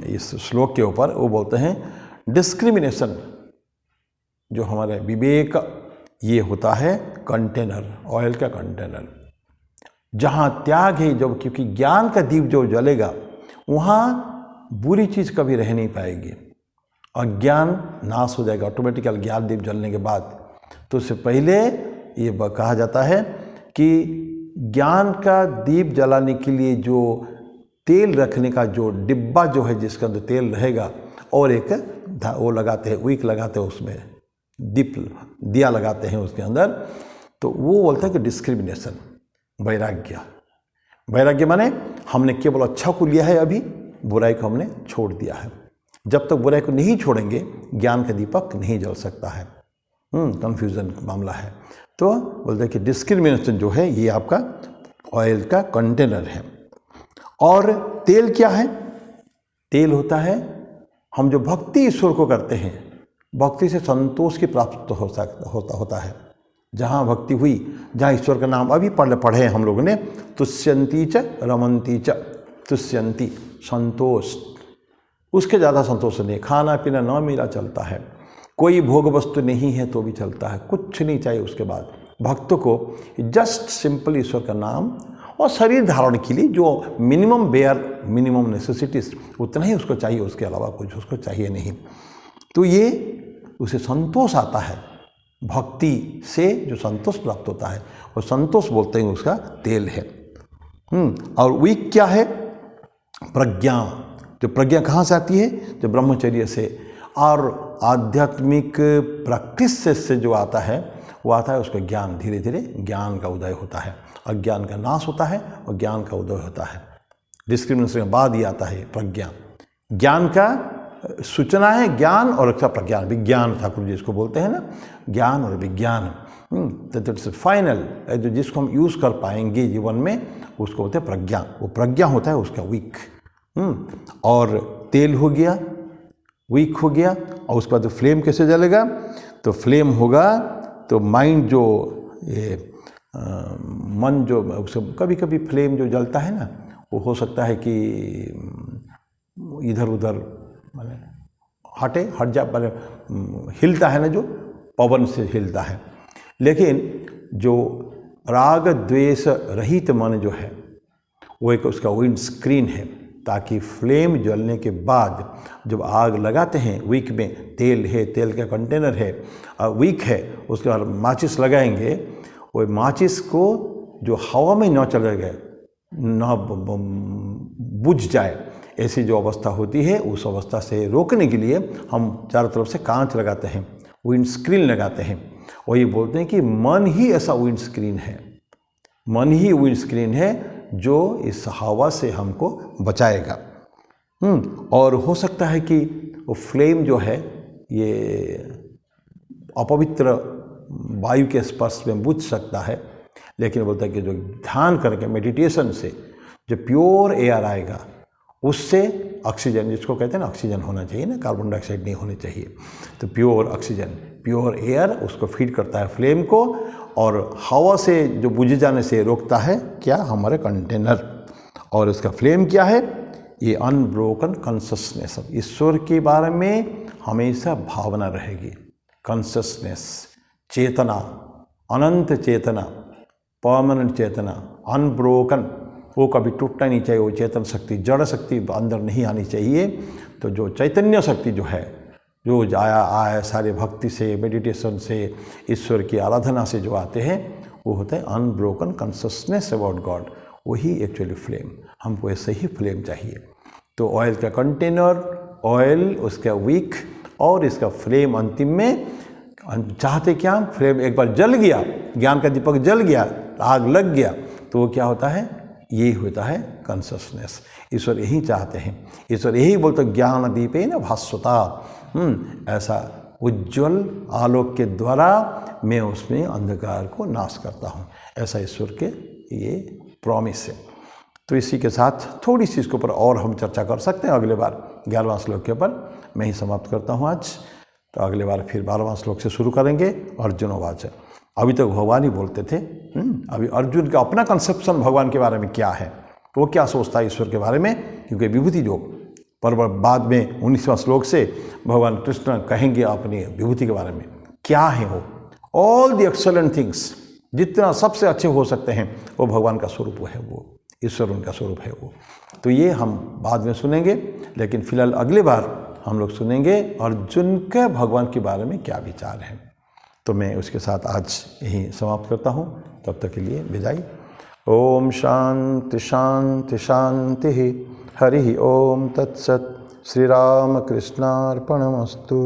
इस श्लोक के ऊपर, वो बोलते हैं डिस्क्रिमिनेशन, जो हमारे विवेक, ये होता है कंटेनर, ऑयल का कंटेनर। जहाँ त्याग है, जब क्योंकि ज्ञान का दीप जो जलेगा वहाँ बुरी चीज़ कभी रह नहीं पाएगी, अज्ञान नाश हो जाएगा ऑटोमेटिकल ज्ञान दीप जलने के बाद। तो उससे पहले ये कहा जाता है कि ज्ञान का दीप जलाने के लिए जो तेल रखने का जो डिब्बा जो है, जिसके अंदर तेल रहेगा, और एक वो लगाते हैं, विक लगाते हैं, उसमें दीप दिया लगाते हैं उसके अंदर। तो वो बोलता है कि डिस्क्रिमिनेशन, वैराग्य। वैराग्य माने हमने केवल अच्छा को लिया है, अभी बुराई को हमने छोड़ दिया है। जब तक बुराई को नहीं छोड़ेंगे ज्ञान का दीपक नहीं जल सकता है। कंफ्यूजन का मामला है। तो बोलते हैं कि डिस्क्रिमिनेशन जो है ये आपका ऑयल का कंटेनर है। और तेल क्या है? तेल होता है हम जो भक्ति ईश्वर को करते हैं, भक्ति से संतोष की प्राप्त होता है। जहाँ भक्ति हुई, जहाँ ईश्वर का नाम अभी पढ़े हम लोगों ने, तुष्यंती च रमंती च, तुष्यंती संतोष, उसके ज़्यादा संतोष नहीं। खाना पीना न मिला चलता है, कोई भोग वस्तु नहीं है तो भी चलता है, कुछ नहीं चाहिए उसके बाद। भक्तों को जस्ट सिंपल ईश्वर का नाम और शरीर धारण के लिए जो मिनिमम मिनिमम नेसेसिटीज उतना ही उसको चाहिए, उसके अलावा कुछ उसको चाहिए नहीं। तो ये उसे संतोष आता है, भक्ति से जो संतोष प्राप्त होता है, और संतोष बोलते हैं उसका तेल है। और विक क्या है? प्रज्ञा। जो प्रज्ञा कहाँ से आती है? जो ब्रह्मचर्य से और आध्यात्मिक प्रैक्टिस से जो आता है, वो आता है उसका ज्ञान। धीरे धीरे ज्ञान का उदय होता है, अज्ञान का नाश होता है और ज्ञान का उदय होता है। डिस्क्रिमिनेशन के बाद ही आता है प्रज्ञा। ज्ञान का सूचना है ज्ञान और उसका प्रज्ञान, विज्ञान ठाकुर जी इसको बोलते हैं ना, ज्ञान और विज्ञान। तो इट्स फाइनल, जो जिसको हम यूज़ कर पाएंगे जीवन में, उसको बोलते हैं प्रज्ञा। वो प्रज्ञा होता है उसका विक। और तेल हो गया, विक हो गया, और उसके बाद फ्लेम कैसे जलेगा? तो फ्लेम होगा तो माइंड जो ये मन जो उससे कभी कभी फ्लेम जो जलता है ना, वो हो सकता है कि इधर उधर माने हट जा, पर हिलता है ना, जो पवन से हिलता है। लेकिन जो राग द्वेष रहित मन जो है वो एक उसका विंड स्क्रीन है, ताकि फ्लेम जलने के बाद जब आग लगाते हैं, विक में तेल है, तेल का कंटेनर है, विक है, उसके बाद माचिस लगाएंगे, वो माचिस को जो हवा में न चले गए, न बुझ जाए, ऐसी जो अवस्था होती है, उस अवस्था से रोकने के लिए हम चारों तरफ से कांच लगाते हैं, विंड स्क्रीन लगाते हैं। और ये बोलते हैं कि मन ही ऐसा विंड स्क्रीन है, मन ही विंड स्क्रीन है जो इस हवा से हमको बचाएगा। और हो सकता है कि वो फ्लेम जो है ये अपवित्र वायु के स्पर्श में बुझ सकता है, लेकिन बोलता है कि जो ध्यान करके मेडिटेशन से जो प्योर एयर आएगा, उससे ऑक्सीजन, जिसको कहते हैं ना, ऑक्सीजन होना चाहिए ना, कार्बन डाइऑक्साइड नहीं होनी चाहिए, तो प्योर ऑक्सीजन, प्योर एयर उसको फीड करता है फ्लेम को, और हवा से जो बुझ जाने से रोकता है क्या, हमारे कंटेनर। और इसका फ्लेम क्या है, ये अनब्रोकन कॉन्शसनेस, ईश्वर के बारे में हमेशा भावना रहेगी, कॉन्शसनेस, चेतना, अनंत चेतना, परमानेंट चेतना, अनब्रोकन, वो कभी टूटना नहीं चाहिए, वो चेतन शक्ति, जड़ शक्ति अंदर नहीं आनी चाहिए। तो जो चैतन्य शक्ति जो है, जो आया सारे भक्ति से, मेडिटेशन से, ईश्वर की आराधना से जो आते हैं, वो होता है अनब्रोकन कॉन्शसनेस अबाउट गॉड, वही एक्चुअली फ्लेम। हमको ऐसे ही फ्लेम चाहिए। तो ऑयल का कंटेनर, ऑयल उसका विक, और इसका फ्लेम अंतिम में चाहते क्या, फ्लेम एक बार जल गया, ज्ञान का दीपक जल गया, आग लग गया, तो वो क्या होता है, यही होता है कॉन्शसनेस। ईश्वर यही चाहते हैं, ईश्वर यही बोलते ज्ञान दीपे न भास्वता, ऐसा उज्ज्वल आलोक के द्वारा मैं उसमें अंधकार को नाश करता हूँ, ऐसा ईश्वर के ये प्रॉमिस है। तो इसी के साथ थोड़ी सी इसके ऊपर और हम चर्चा कर सकते हैं अगले बार 11वां श्लोक के ऊपर। मैं ही समाप्त करता हूँ आज, तो अगले बार फिर 12वां श्लोक से शुरू करेंगे। अर्जुन उवाच, अभी तक भगवान ही बोलते थे, अभी अर्जुन का अपना कंसेप्शन भगवान के बारे में क्या है, वो क्या सोचता है ईश्वर के बारे में, क्योंकि विभूति योग पर बाद में 19वां श्लोक से भगवान कृष्ण कहेंगे अपनी विभूति के बारे में क्या है वो, ऑल द एक्सेलेंट थिंग्स, जितना सबसे अच्छे हो सकते हैं वो भगवान का स्वरूप है, वो ईश्वर उनका स्वरूप है वो। तो ये हम बाद में सुनेंगे, लेकिन फिलहाल अगले बार हम लोग सुनेंगे अर्जुन के भगवान के बारे में क्या विचार है। तो मैं उसके साथ आज यहीं समाप्त करता हूँ, तब तक के लिए विदाई। ओम शांति शांति शांति, हरि ओम तत्सत। श्री राम कृष्णार्पणमस्तु।